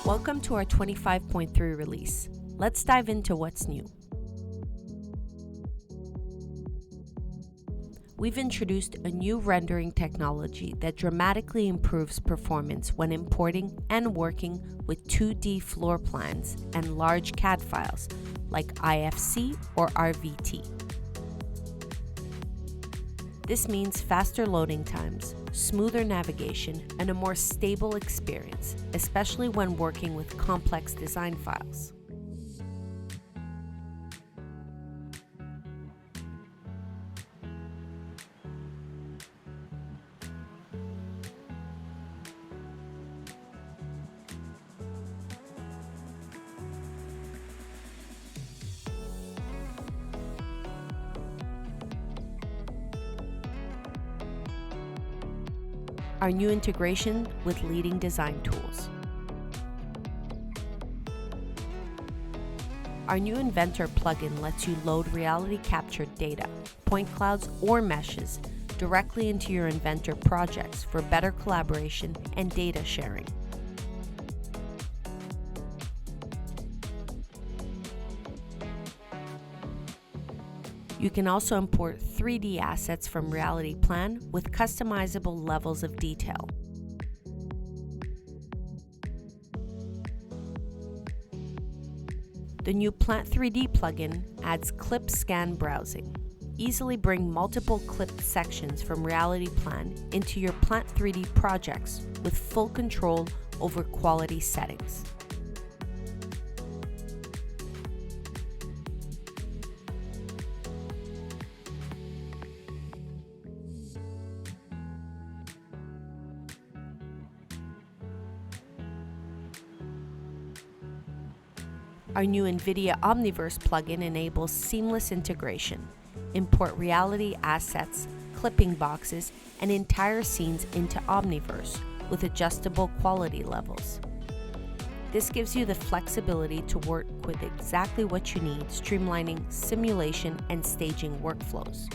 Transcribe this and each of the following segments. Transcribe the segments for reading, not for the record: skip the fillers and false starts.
Welcome to our 25.3 release. Let's dive into what's new. We've introduced a new rendering technology that dramatically improves performance when importing and working with 2D floor plans and large CAD files like IFC or RVT. This means faster loading times, smoother navigation, and a more stable experience, especially when working with complex design files. Our new integration with leading design tools. Our new Inventor plugin lets you load reality-captured data, point clouds, or meshes directly into your Inventor projects for better collaboration and data sharing. You can also import 3D assets from RealityPlatform with customizable levels of detail. The new Plant3D plugin adds clip scan browsing. Easily bring multiple clipped sections from RealityPlatform into your Plant3D projects with full control over quality settings. Our new NVIDIA Omniverse plugin enables seamless integration. Import RealityAssets, clipping boxes, and entire scenes into Omniverse with adjustable quality levels. This gives you the flexibility to work with exactly what you need, streamlining simulation and staging workflows.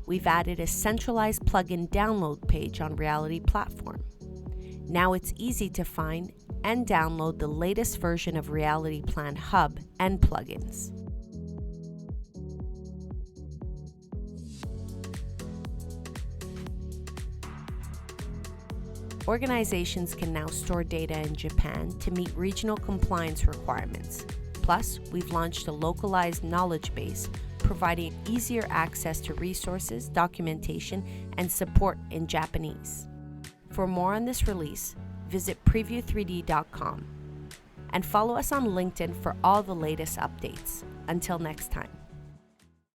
We've added a centralized plugin download page on RealityPlatform. Now it's easy to find and download the latest version of RealityPlatform Hub and plugins. Organizations can now store data in Japan to meet regional compliance requirements. Plus, we've launched a Localized Knowledge Base, providing easier access to resources, documentation, and support in Japanese. For more on this release, visit Prevu3D.com and follow us on LinkedIn for all the latest updates. Until next time.